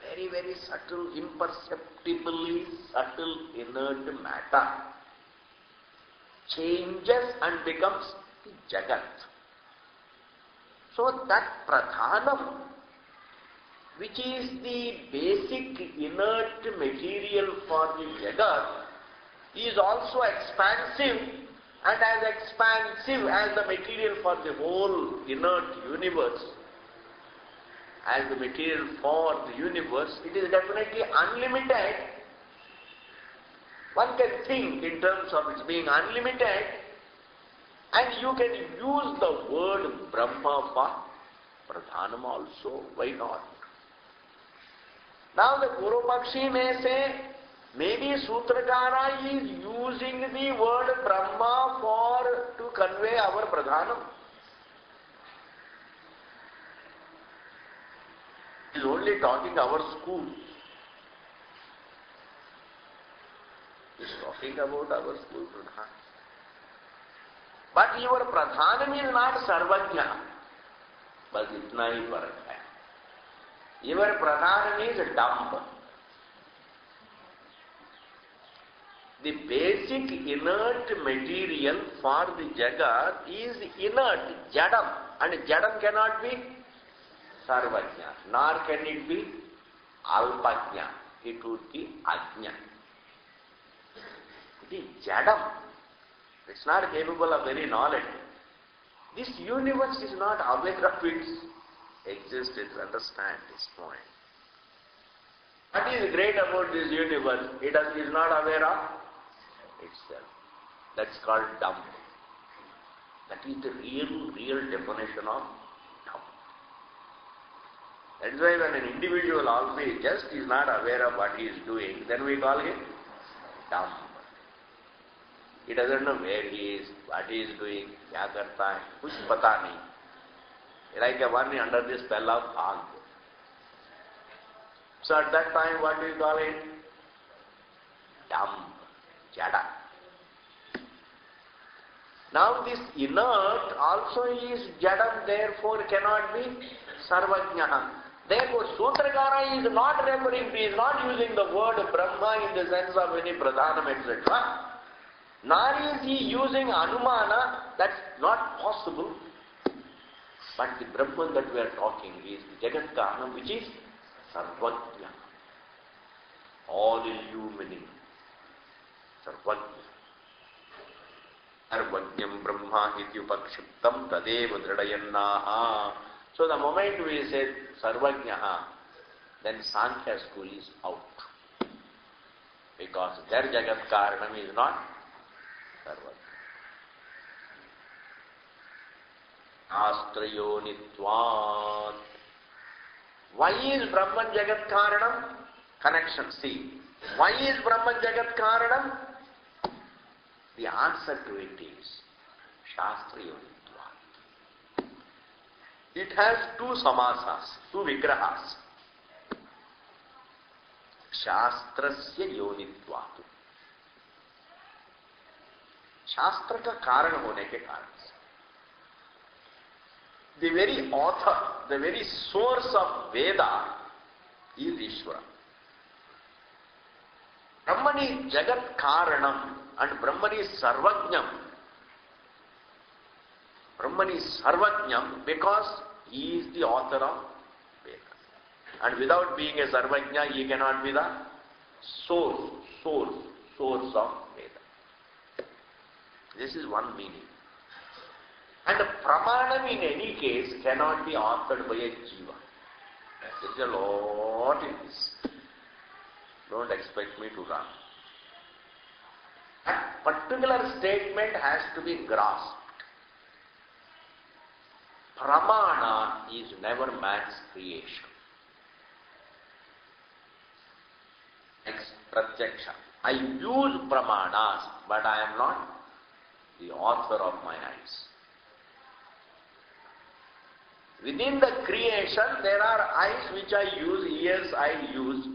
very, very subtle, imperceptibly subtle inert matter, changes and becomes the Jagat. So that Pradhanam, which is the basic inert material for the Jagat, is also expansive and as expansive as the material for the whole inert universe. As the material for the universe, it is definitely unlimited. One can think in terms of its being unlimited, and you can use the word Brahma for Pradhanam also. Why not? Now the Guru Pakshi may say, maybe Sutrakara is using the word Brahma to convey our Pradhanam. He is only talking our school. He is talking about our school Pradhanam. But your Pradhanam is not Sarvajna. But itna hi farak hai. Your Pradhanam is dumb. The basic inert material for the Jagat is inert, Jadam. And Jadam cannot be Sarvajna, nor can it be Alpajna. It would be Ajna. It is Jadam. It's not capable of any knowledge. This universe is not aware of its existence. Understand this point. What is great about this universe? It is not aware of itself. That's called dumb. That is the real definition of dumb. That is why when an individual always just is not aware of what he is doing, then we call him dumb. He doesn't know where he is, what he is doing, kya karta hai, kuch pata nahi. Like a one under the spell of bhang. So at that time, what do you call it? Dumb, jada. Now this inert also is jadam, therefore cannot be sarvajna. Therefore Sutrakara is not referring to, is not using the word Brahma in the sense of any pradhanam, etc. Nor is he using Anumana, that's not possible. But the Brahman that we are talking is the Jagat Karanam, which is Sarvajna, all illumining. Sarvajna. Sarvajnam Brahma ityupakshiptam tadeva dridayannaha. So the moment we say Sarvajna, then Sankhya school is out. Because their Jagat Karanam is not Sarvajna. Astrayonitvat. Why is Brahman Jagat Karanam? Connection, see. Why is Brahman Jagat Karanam? The answer to it is Shastrayonitvat. It has two samasas, two vigrahas. Shastrasya yonitvat. शास्त्र का कारण होने के कारण से the very author, the very source of Veda is Ishvara. Brahman is Jagat Karanam and Brahman is Sarvajnam. Brahman is Sarvajnam because he is the author of Veda. And without being a Sarvajna, he cannot be the source of Veda. This is one meaning. And Pramanam in any case cannot be authored by a Jiva. There is a lot in this. Don't expect me to run. That particular statement has to be grasped. Pramana is never man's creation. Next, Pratyaksha. I use Pramanas, but I am not the author of my eyes. Within the creation, there are eyes which I use, ears I use.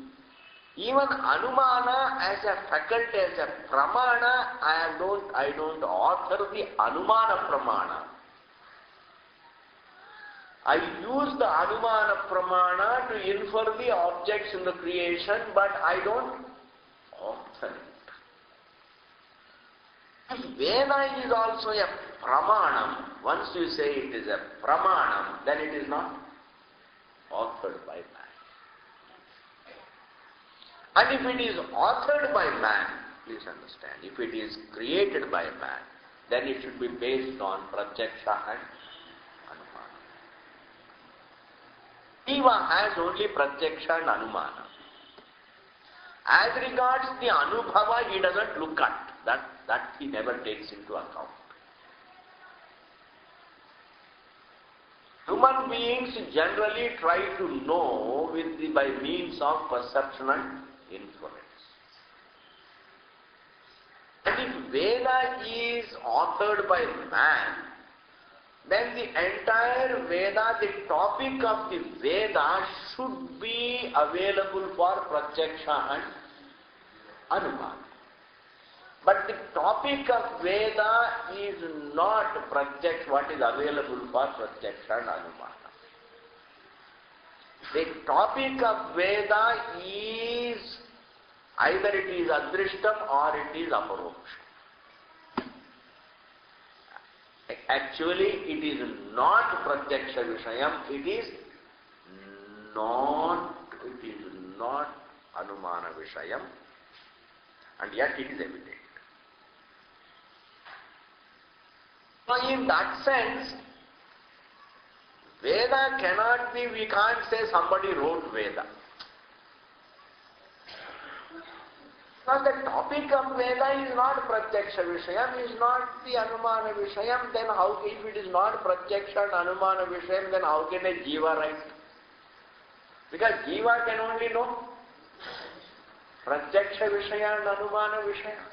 Even Anumana as a faculty, as a Pramana, I don't author the Anumana Pramana. I use the Anumana Pramana to infer the objects in the creation, but I don't author it. Veda is also a Pramanam. Once you say it is a Pramanam, then it is not authored by man. And if it is authored by man, please understand, if it is created by man, then it should be based on pratyaksha and anumana. Jiva has only pratyaksha and anumana. As regards the anubhava, he doesn't look at. That he never takes into account. Human beings generally try to know by means of perception and inference. And if Veda is authored by man, then the entire Veda, the topic of the Veda should be available for pratyaksha and anumana. But the topic of Veda is not pratyaksha, what is available for pratyaksha and anumana. The topic of Veda is either it is adrishtam or it is aparoksham. Actually, it is not pratyaksha vishayam, it is not anumana vishayam, and yet it is evident. So in that sense, Veda cannot be, we can't say somebody wrote Veda. Because the topic of Veda is not pratyaksha vishayam, is not the anumana vishayam, then how, if it is not pratyaksha and anumana vishayam, then how can a jiva write? Because jiva can only know pratyaksha vishaya and anumana vishaya.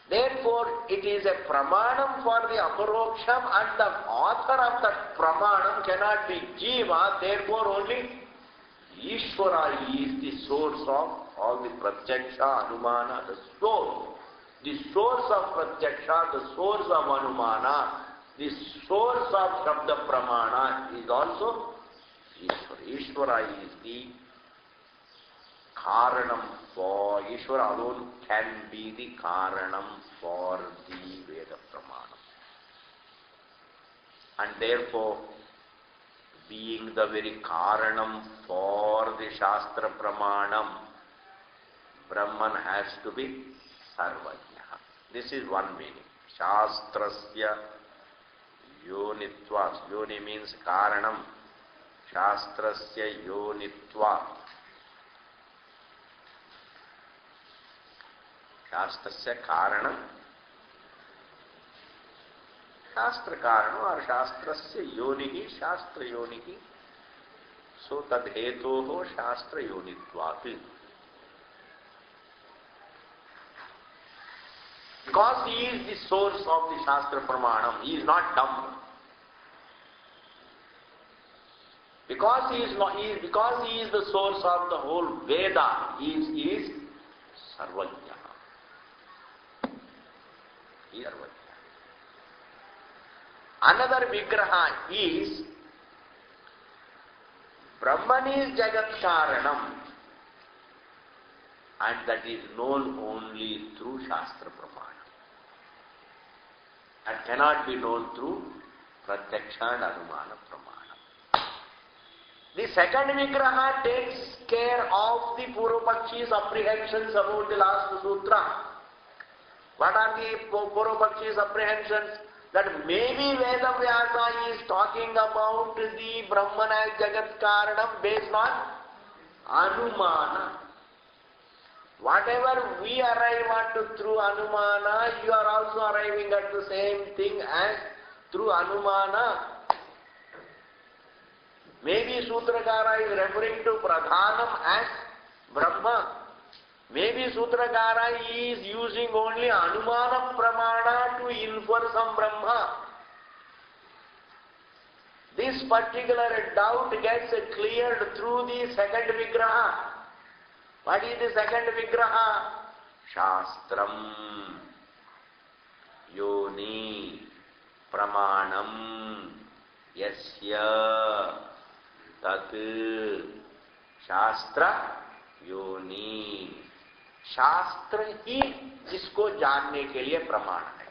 Therefore, it is a pramanam for the aparoksham, and the author of that pramanam cannot be jiva, therefore only Ishvara is the source of all the pratyaksha, anumana, the source. The source of pratyaksha, the source of anumana, the source of shabda pramana is also Ishvara. Ishvara is the karanam for, Ishvara alone can be the karanam for the Veda pramanam. And therefore, being the very karanam for the Shastra pramanam, Brahman has to be sarvajna. This is one meaning. Shastrasya yonitva. Yoni means karanam. Shastrasya yonitva. Shastrasya karanam. Shastra karanam or shastrasya yonihi, shastra yonihi. So tad hetoho shastra yonitvat. Because he is the source of the Shastra Pramanam, he is not dumb. Because he is the source of the whole Veda, he is Sarvajna. He is Sarvajna. Another Vigraha is Brahman is Jagat Karanam, and that is known only through Shastra Pramanam. That cannot be known through pratyaksha and anumana pramana. The second Vigraha takes care of the Purvapakshi's apprehensions about the last sutra. What are the Purvapakshi's apprehensions? That maybe Veda Vyasa is talking about the Brahman as Jagat Karanam based on anumana. Whatever we arrive at through anumana, you are also arriving at the same thing as through anumana. Maybe Sutrakara is referring to Pradhanam as Brahma. Maybe Sutrakara is using only anumana pramana to infer some Brahma. This particular doubt gets cleared through the second Vigraha. What is the second Vigraha? Shastram, Yoni, Pramanam, Yasya, Tat, Shastra, Yoni. शास्त्र ही जिसको जानने के लिए प्रमाण है,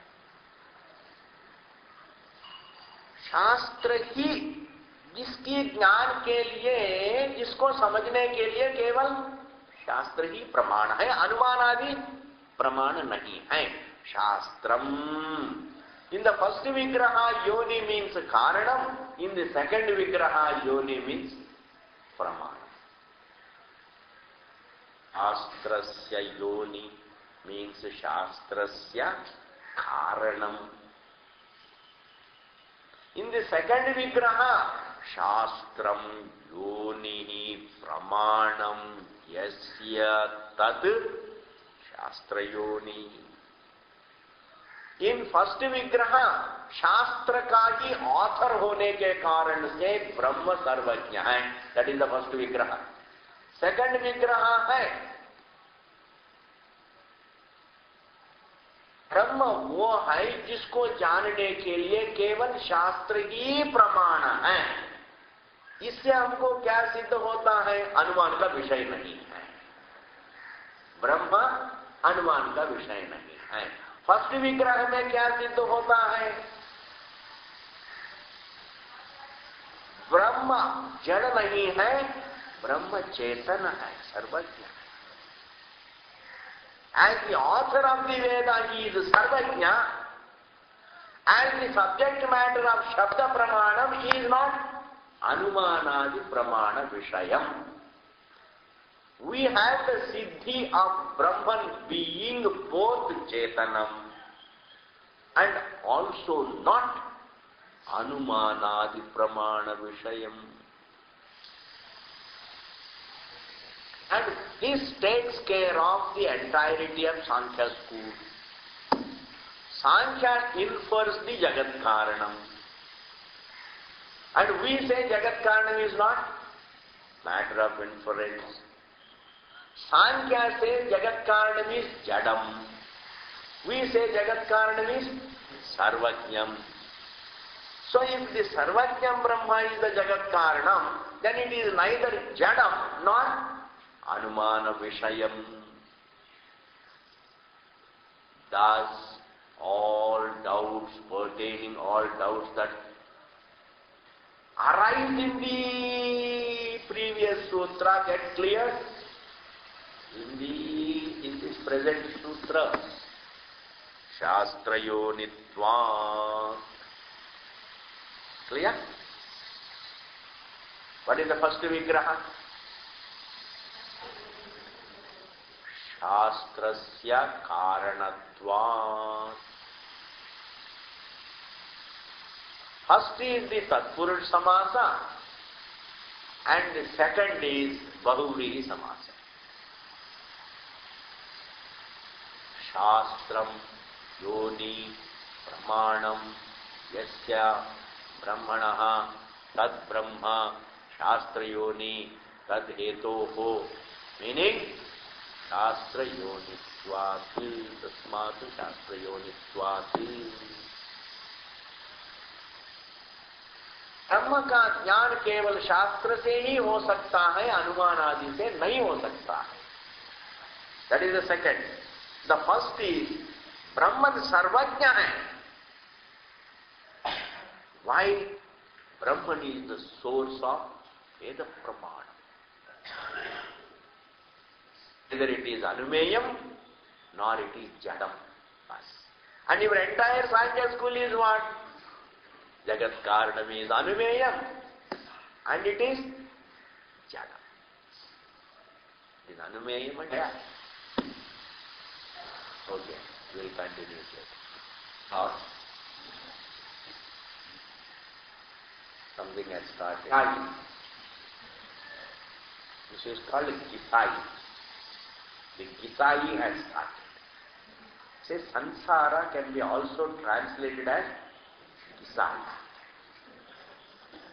शास्त्र ही जिसकी ज्ञान के लिए, जिसको समझने के लिए केवल शास्त्र ही प्रमाण है, अनुमान आदि प्रमाण नहीं है. शास्त्रम. In the first vigraha, yoni means karanam. In the second vigraha, yoni means pramanam. Shastrasya yoni means shastrasya karanam. In the second vigraha, shastram yonihi pramanam yasya tad shastra yoni. In first विग्रह शास्त्र का ही author होने के कारण से ब्रह्म सर्वज्ञ है. That is the first विग्रह. सेकंड विग्रह है ब्रह्म वो है जिसको जानने के लिए केवल शास्त्र ही प्रमाण है. इससे हमको क्या सिद्ध होता है? अनुमान का विषय नहीं है. ब्रह्म अनुमान का विषय नहीं है. फर्स्ट विग्रह में क्या सिद्ध होता है? ब्रह्म जड़ नहीं है, ब्रह्म चेतन है, सर्वज्ञ. As the author of the Veda, he is sarvajna. As the subject matter of Shabda Pramanam, he is not Anumanadi Pramana Vishayam. We have the siddhi of Brahman being both Chetanam and also not Anumanadi Pramana Vishayam. And this takes care of the entirety of Sankhya school. Sankhya infers the Jagat Karanam. And we say Jagat Karanam is not matter of inference. Sankhya says Jagat Karanam is Jadam. We say Jagat Karanam is Sarvajnam. So if the Sarvajnam Brahma is the Jagat Karanam, then it is neither Jadam nor Anumana Vishayam. Thus, all doubts that arise in the previous sutra get cleared in this present sutra. Shastrayonitva. Clear? What is the first vigraha? Shastrasya karanatva. First is the Tatpurush Samasa and the second is Bahuvrihi Samasa. Shastram yoni pramanam yasya brahmanaha tad brahma shastra yoni tad hetoho. Meaning Shastra yonitvati tasmatu shastra yonitvati. ब्रह्म का ज्ञान केवल शास्त्र से ही हो सकता है, अनुमान आदि से नहीं हो सकता है. That is the second. The first is Brahman सर्वज्ञ है. Why? Brahman is the source of Veda Pramana. Either it is Anumeyam nor it is Jadam. And your entire Sankhya school is what? Jagat Karanam is Anumeyam and it is Jadam. It is Anumeyam and Jadam. Okay, we will continue later. Something has started. This is called Gitai. The Gitai has started. Say Sansara can be also translated as Gitai.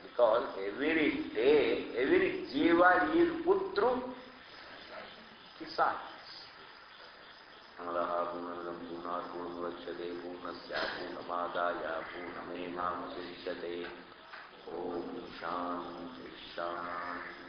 Because every day, every jiva is put through Gitai. Purnam Purnamudachyate Purnasya Purnamadaya Purnameva Mudachyate. Om Shanti Shanti.